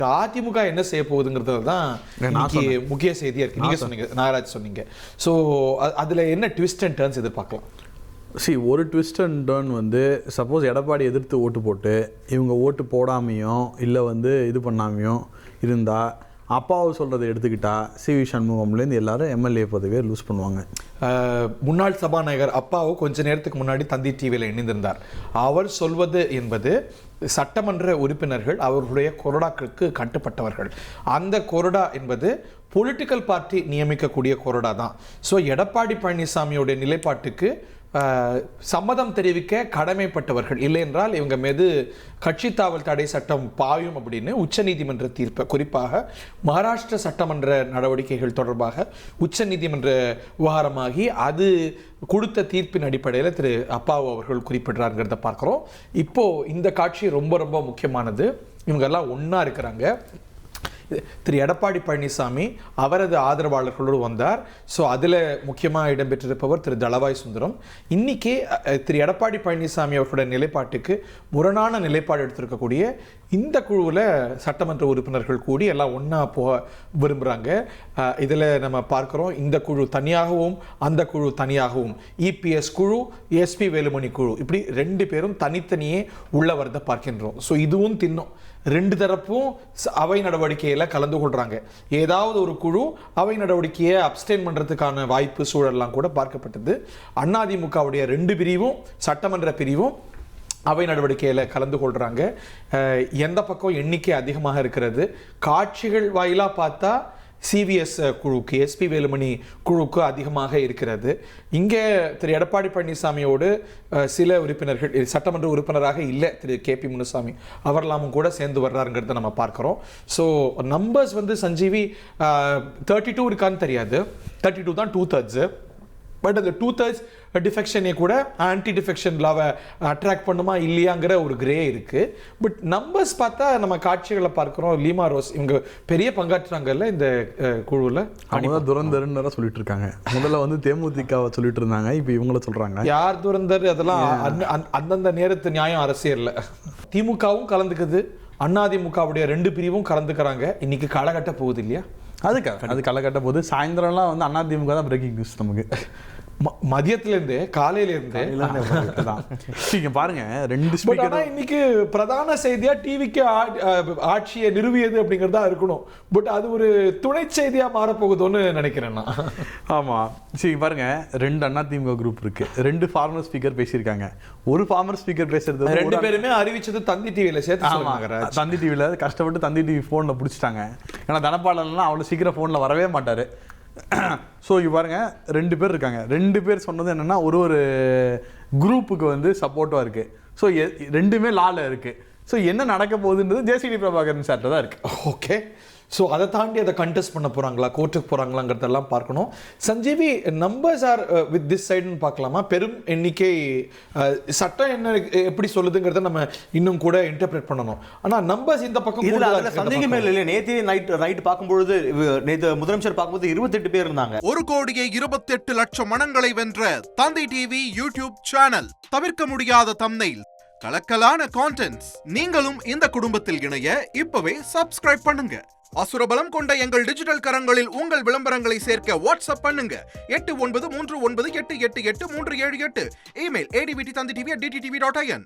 அதிமுக என்ன செய்ய போகுதுங்கிறது தான் முக்கிய செய்தியா இருக்கு. நீங்க சொன்னீங்க, நாகராஜ் சொன்னீங்க. ஸோ அதுல என்ன ட்விஸ்ட் அண்ட் டர்ன்ஸ் எதிர்பார்க்கலாம்? ஒரு ட்விஸ்ட் அண்ட் டர்ன் வந்து சப்போஸ் எடப்பாடி எதிர்த்து ஓட்டு போட்டு இவங்க ஓட்டு போடாமையும் இல்லை இது பண்ணாமையும் இருந்தால் அப்பாவை சொல்கிறத எடுத்துக்கிட்டா சிவி சண்முகம்லேருந்து எல்லாரும் எம்எல்ஏ பதவியை லூஸ் பண்ணுவாங்க. முன்னாள் சபாநாயகர் அப்பாவு கொஞ்ச நேரத்துக்கு முன்னாடி தந்தி டிவியில் இணைந்திருந்தார். அவர் சொல்வது என்பது சட்டமன்ற உறுப்பினர்கள் அவர்களுடைய கொறடாக்களுக்கு கட்டுப்பட்டவர்கள். அந்த கொறடா என்பது பொலிட்டிக்கல் பார்ட்டி நியமிக்கக்கூடிய கொறடா தான். ஸோ எடப்பாடி பழனிசாமியோடைய நிலைப்பாட்டுக்கு சம்மதம் தெரிவிக்க கடமைப்பட்டவர்கள். இல்லை என்றால் இவங்க மீது கட்சி தாவல் தடை சட்டம் பாயும் அப்படின்னு உச்சநீதிமன்ற தீர்ப்பை, குறிப்பாக மகாராஷ்டிர சட்டமன்ற நடவடிக்கைகள் தொடர்பாக உச்சநீதிமன்ற விவகாரமாகி அது கொடுத்த தீர்ப்பின் அடிப்படையில் திரு அப்பாவு அவர்கள் குறிப்பிடுறாங்கிறத பார்க்குறோம். இப்போ இந்த காட்சி ரொம்ப ரொம்ப முக்கியமானது. இவங்கெல்லாம் ஒன்றா இருக்கிறாங்க. திரு எடப்பாடி பழனிசாமி அவரது ஆதரவாளர்களோடு வந்தார். ஸோ அதில் முக்கியமாக இடம்பெற்றிருப்பவர் திரு தளவாய் சுந்தரம். இன்னைக்கு திரு எடப்பாடி பழனிசாமி அவர்களுடைய நிலைப்பாட்டுக்கு முரணான நிலைப்பாடு எடுத்திருக்கக்கூடிய இந்த குழுவில் சட்டமன்ற உறுப்பினர்கள் கூடி எல்லாம் ஒன்றா போக விரும்புகிறாங்க. இதில் நம்ம பார்க்குறோம், இந்த குழு தனியாகவும் அந்த குழு தனியாகவும், இபிஎஸ் குழு, எஸ்பி வேலுமணி குழு, இப்படி 2 பேரும் தனித்தனியே உள்ள வரதை பார்க்கின்றோம். ஸோ இதுவும் தின்னும் 2 தரப்பும் அவை நடவடிக்கையில் கலந்து கொள்கிறாங்க. ஏதாவது ஒரு குழு அவை நடவடிக்கையை அப்ஸ்டெயின் பண்ணுறதுக்கான வாய்ப்பு சூழல்லாம் கூட பார்க்கப்பட்டது. அதிமுகவுடைய 2 பிரிவும் சட்டமன்ற பிரிவும் அவை நடவடிக்கையில் கலந்து கொள்கிறாங்க. எந்த பக்கம் எண்ணிக்கை அதிகமாக இருக்கிறது? காட்சிகள் வாயிலாக பார்த்தா சிவிஎஸ் குழுக்கு, எஸ்பி வேலுமணி குழுக்கு அதிகமாக இருக்கிறது. இங்கே திரு எடப்பாடி பழனிசாமியோடு சில உறுப்பினர்கள், சட்டமன்ற உறுப்பினராக இல்லை திரு கேபி முனுசாமி அவர்லாமும் கூட சேர்ந்து வர்றாருங்கிறத நம்ம பார்க்குறோம். ஸோ நம்பர்ஸ் சஞ்சீவி 32 இருக்கான்னு தெரியாது. 32 தான் 2/3. பட் அந்த 2/3 டிஃபெக்ஷனே கூட ஆன்டி டிஃபெக்ஷன் லாவை அட்ராக்ட் பண்ணுமா இல்லையாங்கிற ஒரு கிரே இருக்கு. பட் நம்பர்ஸ் பார்த்தா நம்ம காட்சிகளை பார்க்குறோம். லீமா ரோஸ் இவங்க பெரிய பங்காற்றுறாங்கல்ல இந்த குழுவில். அவங்க தான் துரந்தர்னு சொல்லிட்டு இருக்காங்க. முதல்ல தேமுதிகவை சொல்லிட்டு இருந்தாங்க, இப்போ இவங்கள சொல்றாங்க. யார் துரந்தர்? அதெல்லாம் அந்தந்த நேரத்து நியாயம் அரசியல்ல. திமுகவும் கலந்துக்குது, அதிமுகவுடைய 2 பிரிவும் கலந்துக்கிறாங்க. இன்னைக்கு காலகட்ட போகுது இல்லையா? அது காலகட்ட போது சாயந்தரம்லாம் அதிமுக தான் பிரேக்கிங் நியூஸ். நமக்கு மதியத்திலேருந்து காலையிலேருந்து பாருங்க 2 ஸ்பீக்கர். இன்னைக்கு பிரதான செய்தியா டிவிக்கு ஆட்சியை நிறுவியது அப்படிங்கிறதா இருக்கணும். பட் அது ஒரு துணை செய்தியா மாறப்போகுதுன்னு நினைக்கிறேன் நான். ஆமா, சரி பாருங்க, 2 அதிமுக குரூப் இருக்கு. 2 ஃபார்மர் ஸ்பீக்கர் பேசியிருக்காங்க. ஒரு ஃபார்மர் ஸ்பீக்கர் பேசுறது 2 பேருமே அறிவிச்சது தந்தி டிவியில சேர்த்து. தந்தி டிவியில கஷ்டப்பட்டு தந்தி டிவி போன்ல பிடிச்சிட்டாங்க. ஏன்னா தனபாலன்லாம் அவ்வளவு சீக்கிரம் போன்ல வரவே மாட்டாரு. ஸோ பாருங்க 2 பேர் இருக்காங்க. 2 பேர் சொன்னது என்னன்னா ஒரு குரூப்புக்கு சப்போர்ட்டாக இருக்கு. ஸோ 2மே லால இருக்கு. ஸோ என்ன நடக்க போகுதுன்றது ஜேசிடி பிரபாகரன் சார்ட்ட தான் இருக்கு. ஓகே, ஸோ அதை தாண்டி அதை கண்டெஸ்ட் பண்ண போகிறாங்களா, கோர்ட்டுக்கு போகிறாங்களாங்கிறதெல்லாம் பார்க்கணும். Sanjeevi, numbers are with this சைடுன்னு பார்க்கலாமா? பெரும் எண்ணிக்கை சட்டம் என்ன எப்படி சொல்லுதுங்கிறத நம்ம இன்னும் கூட இன்டர்பிரேட் பண்ணணும். ஆனால் நம்பர்ஸ் இந்த பக்கம் சந்தேகமே இல்லை. நேற்று நைட் பார்க்கும்பொழுது, நேற்று முதலமைச்சர் பார்க்கும்போது 28 பேர் இருந்தாங்க. 1,28,00,000 மனங்களை வென்ற தந்தி டிவி யூடியூப் சேனல். தவிர்க்க முடியாத தம்ப்நெயில், கலக்கலான கான்டென்ட்ஸ். நீங்களும் இந்த குடும்பத்தில் இணைய இப்பவே சப்ஸ்கிரைப் பண்ணுங்க. அசுரபலம் கொண்ட எங்கள் டிஜிட்டல் கரங்களில் உங்கள் விளம்பரங்களை சேர்க்க வாட்ஸ்அப் பண்ணுங்க. 8939888838. Email advtthanditv@dttv.in.